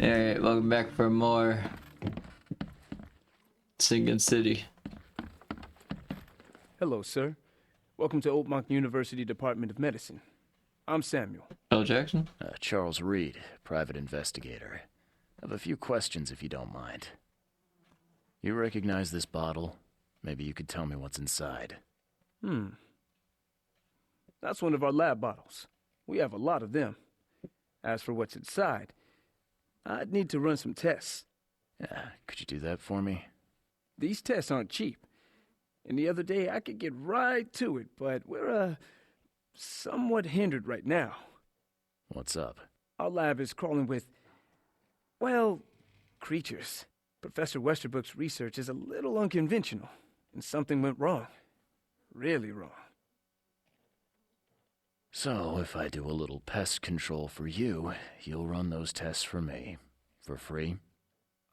Alright, welcome back for more Sinking City. Hello, sir. Welcome to Oakmont University Department of Medicine. I'm Samuel. Bill Jackson? Charles Reed, private investigator. I have a few questions if you don't mind. You recognize this bottle? Maybe you could tell me what's inside. That's one of our lab bottles. We have a lot of them. As for what's inside, I'd need to run some tests. Yeah, could you do that for me? These tests aren't cheap. And the other day I could get right to it, but we're, somewhat hindered right now. What's up? Our lab is crawling with, well, creatures. Professor Westerbrook's research is a little unconventional, and something went wrong. Really wrong. So, if I do a little pest control for you, you'll run those tests for me. For free?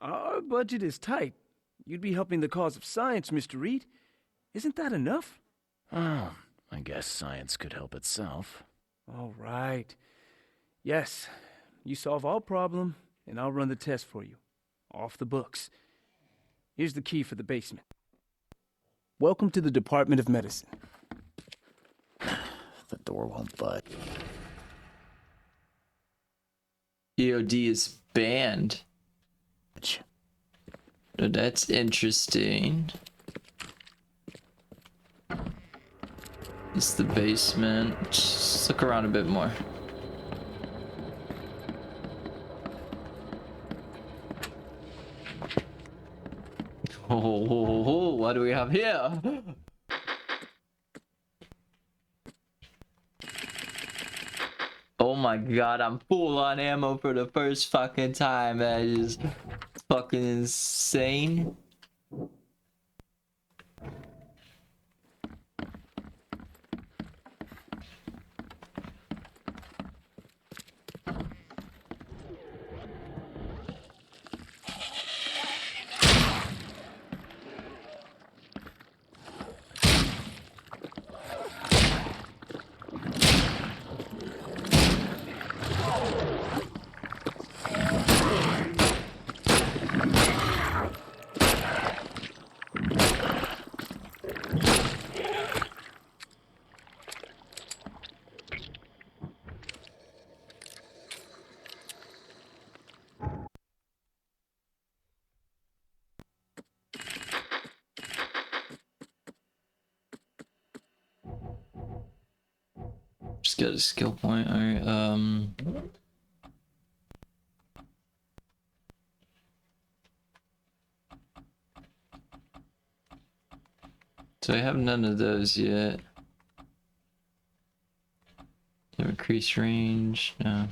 Our budget is tight. You'd be helping the cause of science, Mr. Reed. Isn't that enough? Oh, I guess science could help itself. All right. Yes, you solve our problem, and I'll run the test for you. Off the books. Here's the key for the basement. Welcome to the Department of Medicine. The door won't budge. EOD is banned. Oh, that's interesting. It's the basement. Just look around a bit more. Oh, what do we have here? Oh my god, I'm full on ammo for the first fucking time. That is fucking insane. Just get a skill point. Alright, so I have none of those yet. Increase range, no.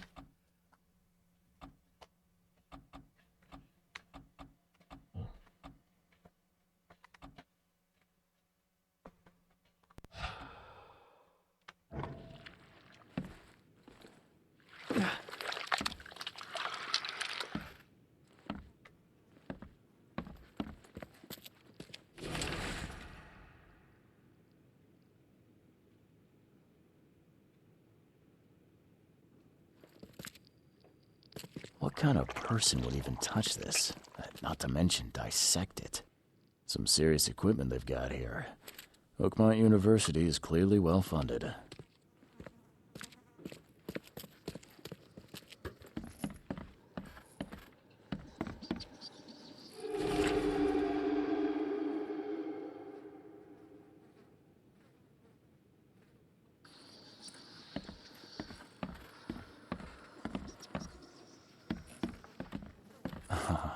What kind of person would even touch this? Not to mention dissect it. Some serious equipment they've got here. Oakmont University is clearly well funded.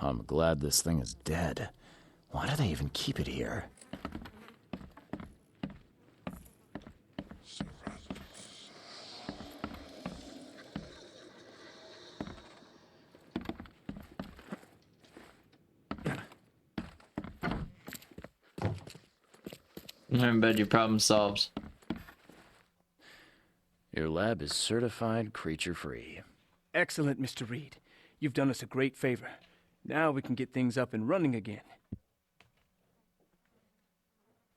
I'm glad this thing is dead. Why do they even keep it here? I bet your problem solved. Your lab is certified creature-free. Excellent, Mr. Reed. You've done us a great favor. Now we can get things up and running again.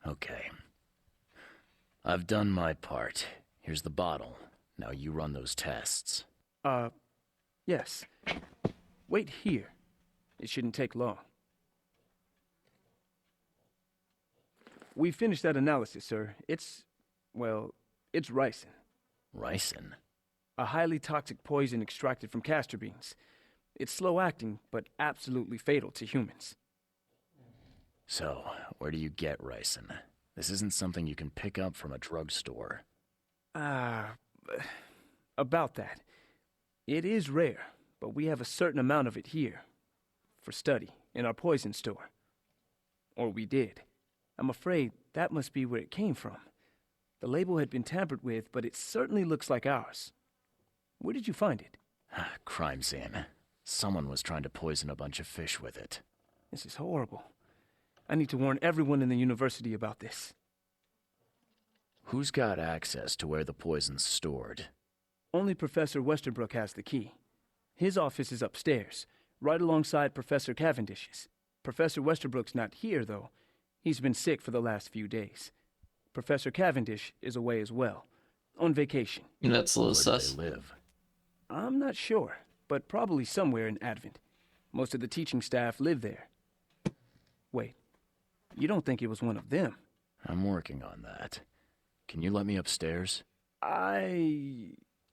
Okay. I've done my part. Here's the bottle. Now you run those tests. Yes. Wait here. It shouldn't take long. We finished that analysis, sir. It's ricin. Ricin? A highly toxic poison extracted from castor beans. It's slow-acting, but absolutely fatal to humans. So, where do you get ricin? This isn't something you can pick up from a drugstore. About that. It is rare, but we have a certain amount of it here. For study, in our poison store. Or we did. I'm afraid that must be where it came from. The label had been tampered with, but it certainly looks like ours. Where did you find it? Crime scene. Someone was trying to poison a bunch of fish with it. This is horrible. I need to warn everyone in the university about this. Who's got access to where the poison's stored? Only Professor Westerbrook has the key. His office is upstairs, right alongside Professor Cavendish's. Professor Westerbrook's not here, though. He's been sick for the last few days. Professor Cavendish is away as well, on vacation. That's a little Where do sus. they live? I'm not sure, but probably somewhere in Advent. Most of the teaching staff live there. Wait, you don't think it was one of them? I'm working on that. Can you let me upstairs?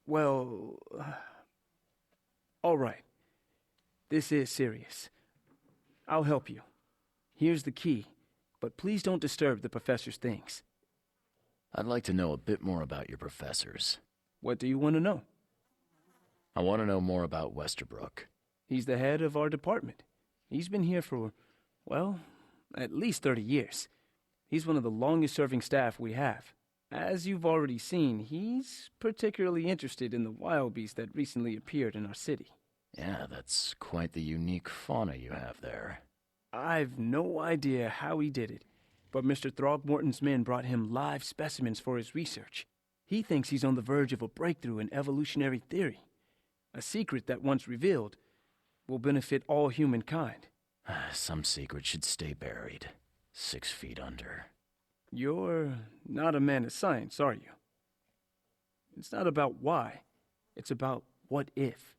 Well... all right. This is serious. I'll help you. Here's the key, but please don't disturb the professor's things. I'd like to know a bit more about your professors. What do you want to know? I want to know more about Westerbrook. He's the head of our department. He's been here for, well, at least 30 years. He's one of the longest-serving staff we have. As you've already seen, he's particularly interested in the wild beast that recently appeared in our city. Yeah, that's quite the unique fauna you have there. I've no idea how he did it, but Mr. Throgmorton's men brought him live specimens for his research. He thinks he's on the verge of a breakthrough in evolutionary theory. A secret that, once revealed, will benefit all humankind. Some secret should stay buried, 6 feet under. You're not a man of science, are you? It's not about why. It's about what if.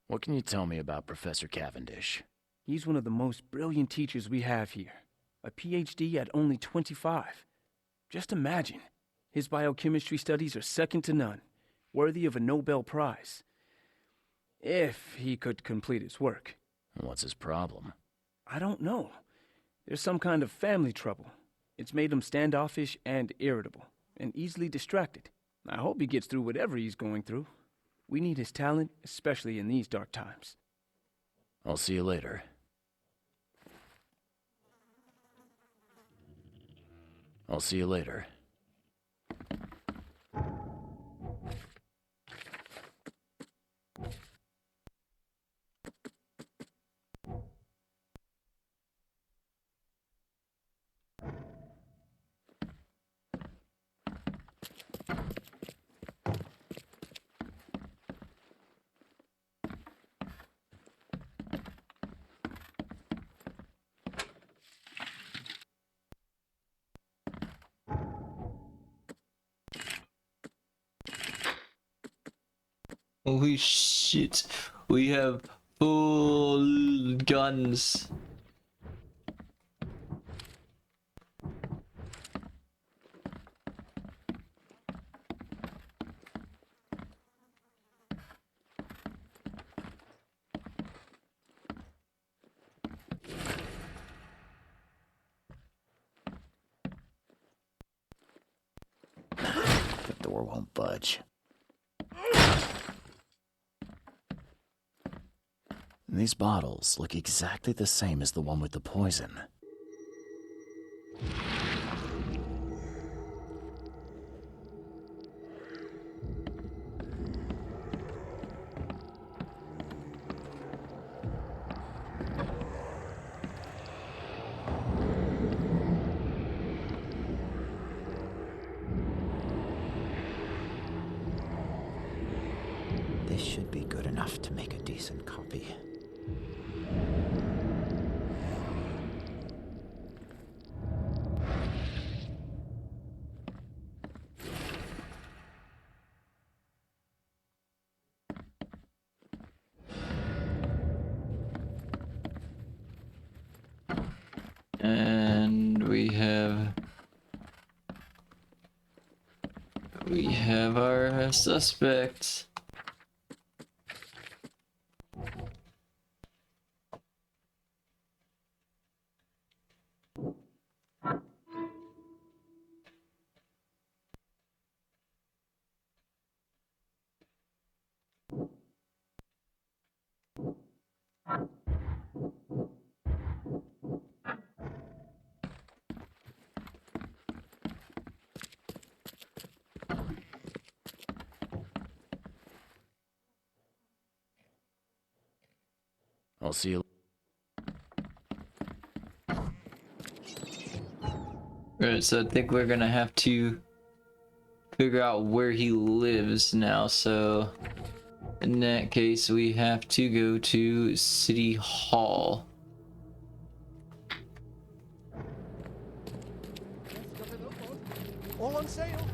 What can you tell me about Professor Cavendish? He's one of the most brilliant teachers we have here. A PhD at only 25. Just imagine. His biochemistry studies are second to none, worthy of a Nobel Prize. If he could complete his work. What's his problem? I don't know. There's some kind of family trouble. It's made him standoffish and irritable, and easily distracted. I hope he gets through whatever he's going through. We need his talent, especially in these dark times. I'll see you later. I'll see you later. Holy shit. We have full guns. The door won't budge. These bottles look exactly the same as the one with the poison. This should be good enough to make a decent copy. And we have our suspect. I'll see you. Right, so I think we're gonna have to figure out where he lives now. So in that case, we have to go to City Hall. All on sale.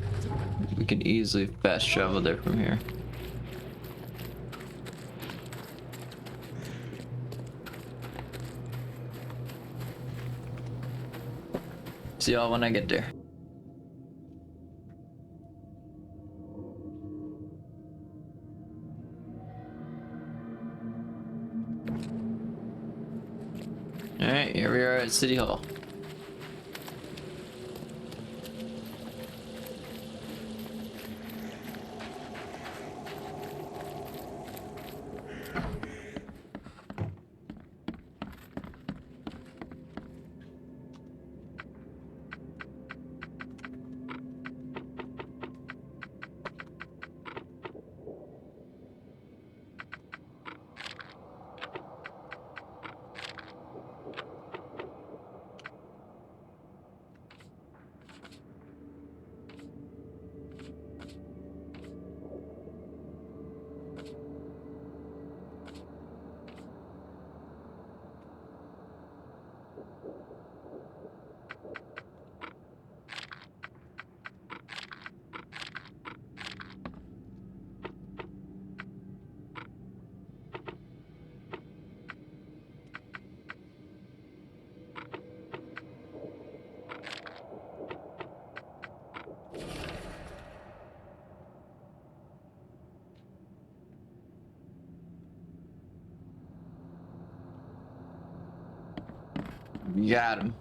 We can easily fast travel there from here. See y'all when I get there. Alright, here we are at City Hall. Got him.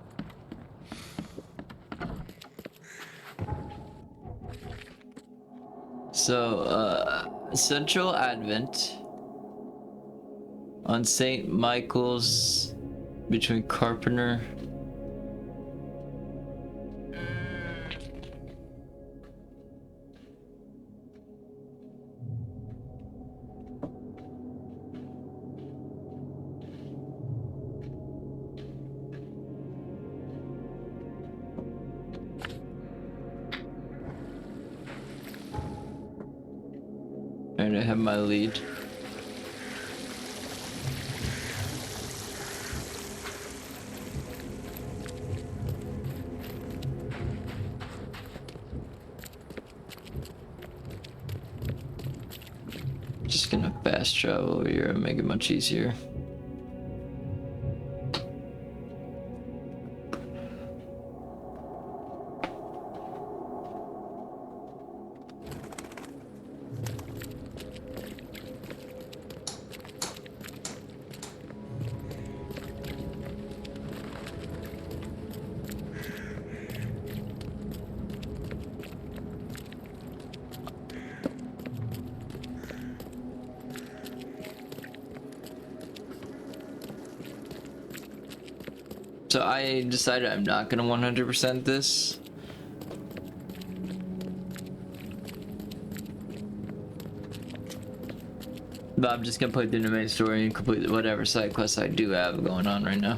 So, Central Advent on St. Michael's between Carpenter. And I have my lead. Just gonna fast travel over here and make it much easier. So I decided I'm not gonna 100% this. But I'm just gonna play through the main story and complete whatever side quests I do have going on right now.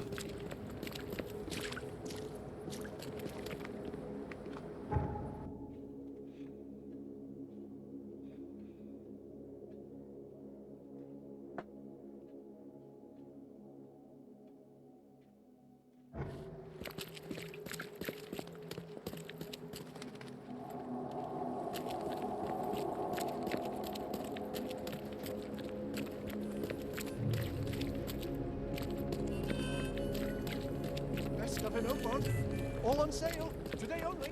No fun. All on sale. Today only.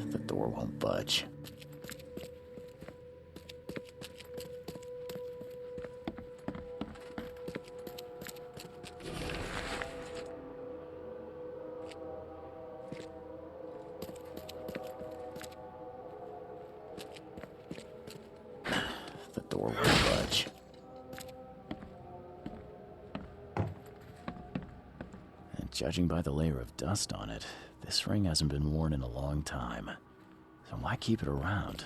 The door won't budge. The door won't budge. And judging by the layer of dust on it, this ring hasn't been worn in a long time. So why keep it around?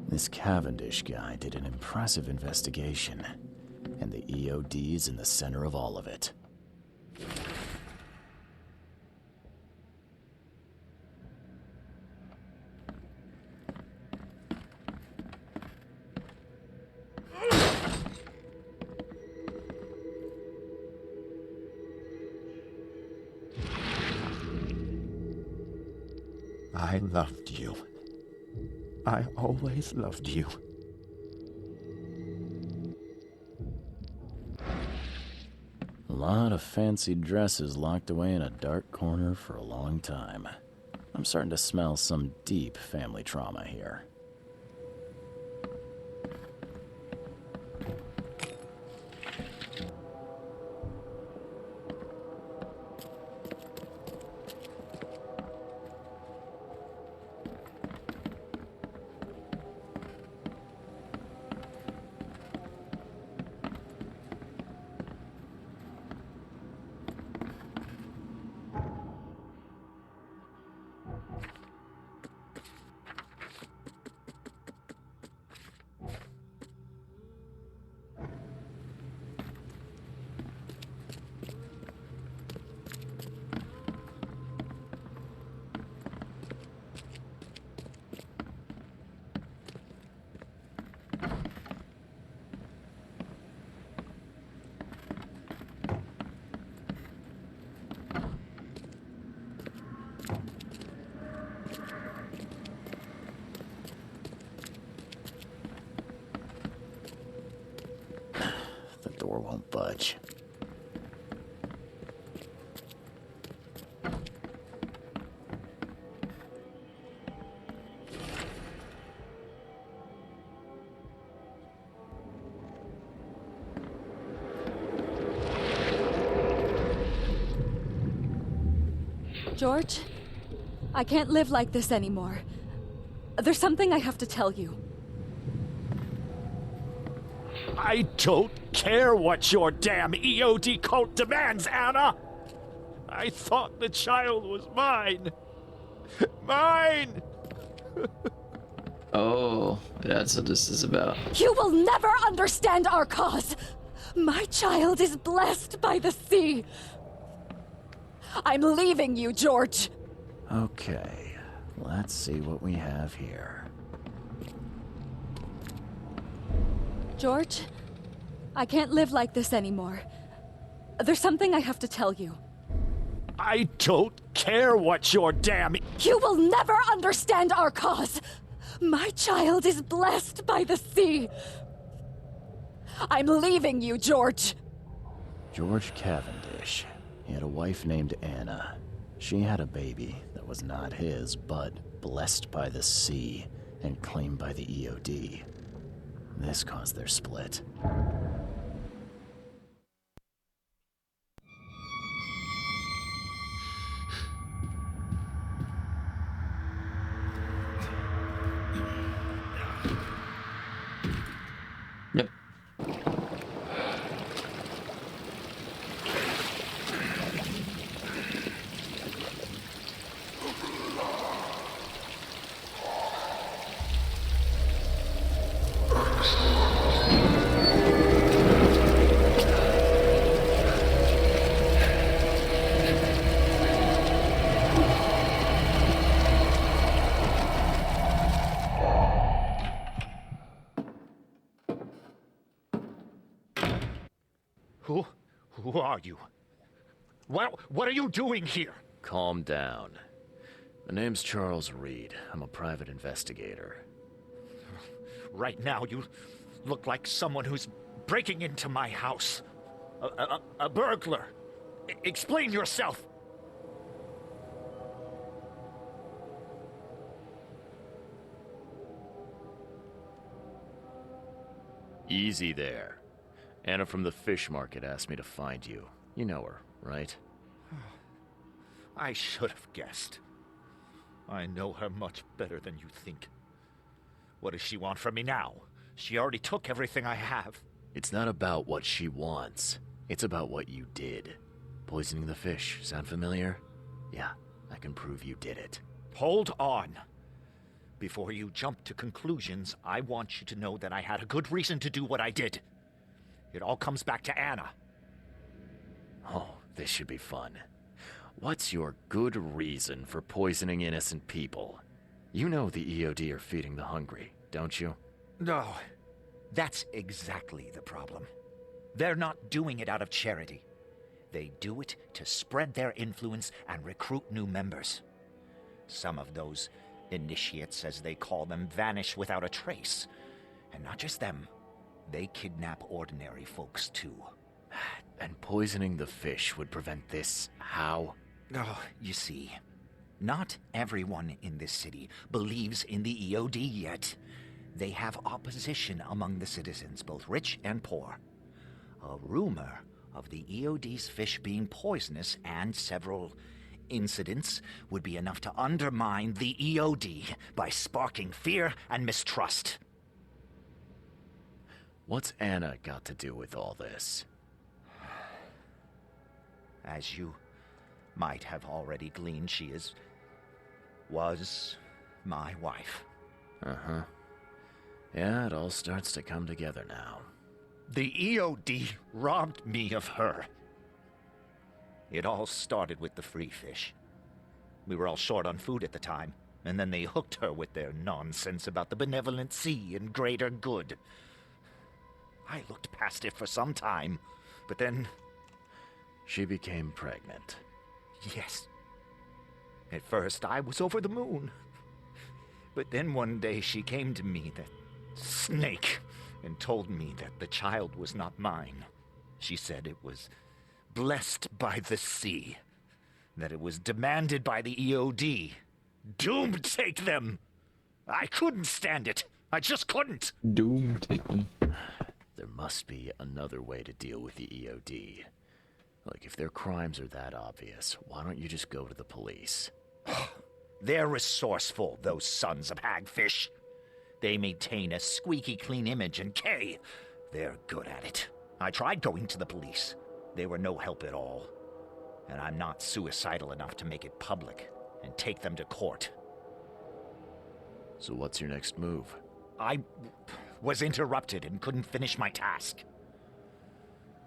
This Cavendish guy did an impressive investigation, and the EOD is in the center of all of it. I loved you. I always loved you. A lot of fancy dresses locked away in a dark corner for a long time. I'm starting to smell some deep family trauma here. The door won't budge. George, I can't live like this anymore. There's something I have to tell you. I don't care what your damn EOD cult demands, Anna! I thought the child was mine. Mine! Oh, that's what this is about. You will never understand our cause! My child is blessed by the sea! I'm leaving you, George! Okay, let's see what we have here. George, I can't live like this anymore. There's something I have to tell you. I don't care what your damn... You will never understand our cause! My child is blessed by the sea! I'm leaving you, George! George Cavendish. He had a wife named Anna. She had a baby that was not his, but blessed by the sea and claimed by the EOD. This caused their split. Yep. are you? What are you doing here? Calm down. The name's Charles Reed. I'm a private investigator. Right now, you look like someone who's breaking into my house. A burglar. Explain yourself. Easy there. Anna from the fish market asked me to find you. You know her, right? I should have guessed. I know her much better than you think. What does she want from me now? She already took everything I have. It's not about what she wants. It's about what you did. Poisoning the fish. Sound familiar? Yeah, I can prove you did it. Hold on. Before you jump to conclusions, I want you to know that I had a good reason to do what I did. It all comes back to Anna. Oh, this should be fun. What's your good reason for poisoning innocent people? You know the EOD are feeding the hungry, don't you? No, that's exactly the problem. They're not doing it out of charity. They do it to spread their influence and recruit new members. Some of those initiates, as they call them, vanish without a trace. And not just them. They kidnap ordinary folks, too. And poisoning the fish would prevent this. How? Oh, you see, not everyone in this city believes in the EOD yet. They have opposition among the citizens, both rich and poor. A rumor of the EOD's fish being poisonous and several incidents would be enough to undermine the EOD by sparking fear and mistrust. What's Anna got to do with all this? As you might have already gleaned, she was my wife. Uh-huh. Yeah, it all starts to come together now. The EOD robbed me of her. It all started with the free fish. We were all short on food at the time, and then they hooked her with their nonsense about the benevolent sea and greater good. I looked past it for some time, but then... She became pregnant. Yes. At first, I was over the moon. But then one day she came to me, that snake, and told me that the child was not mine. She said it was blessed by the sea, that it was demanded by the EOD. Doom take them! I couldn't stand it. I just couldn't. Doom take them. There must be another way to deal with the EOD. Like, if their crimes are that obvious, why don't you just go to the police? They're resourceful, those sons of hagfish. They maintain a squeaky clean image, and they're good at it. I tried going to the police. They were no help at all. And I'm not suicidal enough to make it public and take them to court. So what's your next move? I was interrupted and couldn't finish my task.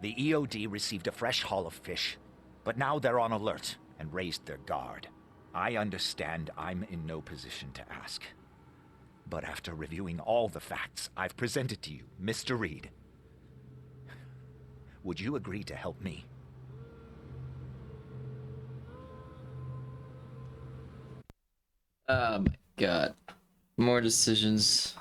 The EOD received a fresh haul of fish, but now they're on alert and raised their guard. I understand I'm in no position to ask. But after reviewing all the facts I've presented to you, Mr. Reed, would you agree to help me? Oh my god. More decisions.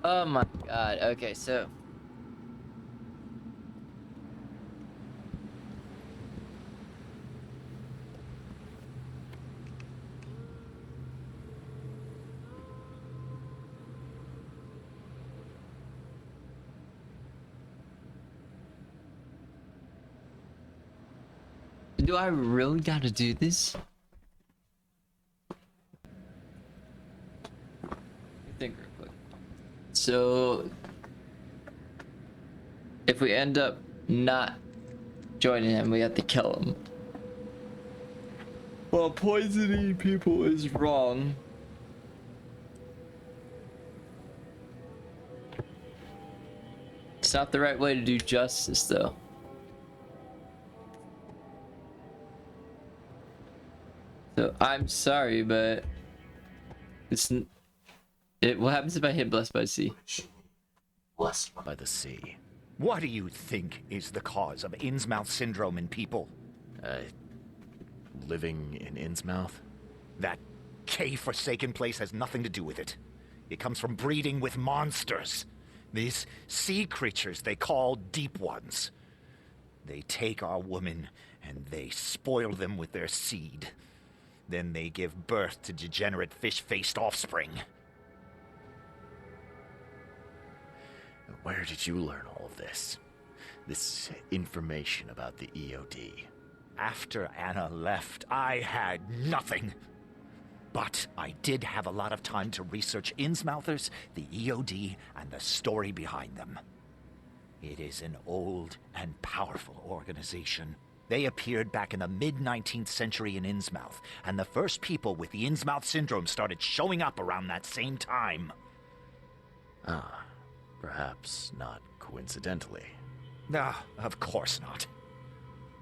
Oh my god. Okay, so do I really gotta do this? Think real quick. So if we end up not joining him, we have to kill him. Well, poisoning people is wrong. It's not the right way to do justice, though. So I'm sorry, but what happens if I hit Blessed by the Sea? Blessed by the sea. What do you think is the cause of Innsmouth syndrome in people? Living in Innsmouth? That K-forsaken place has nothing to do with it. It comes from breeding with monsters. These sea creatures they call Deep Ones. They take our women and they spoil them with their seed. Then they give birth to degenerate fish-faced offspring. Where did you learn all of this? This information about the EOD? After Anna left, I had nothing. But I did have a lot of time to research Innsmouthers, the EOD, and the story behind them. It is an old and powerful organization. They appeared back in the mid-19th century in Innsmouth, and the first people with the Innsmouth syndrome started showing up around that same time. Ah, perhaps not coincidentally. No, of course not.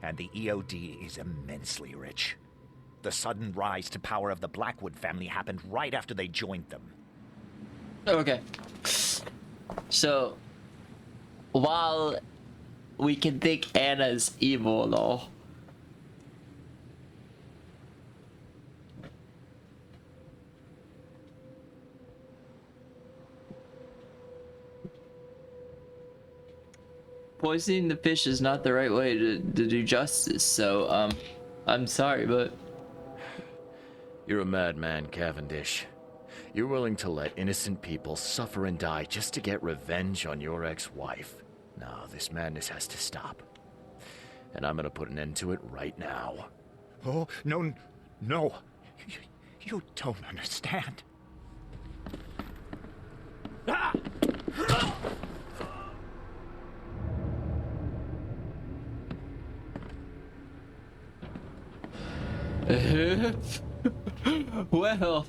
And the EOD is immensely rich. The sudden rise to power of the Blackwood family happened right after they joined them. Okay. So, while we can think Anna's evil, though, poisoning the fish is not the right way to do justice. So, I'm sorry, but You're a madman, Cavendish. You're willing to let innocent people suffer and die just to get revenge on your ex-wife. No, this madness has to stop. And I'm gonna put an end to it right now. Oh, no, no. You don't understand. well,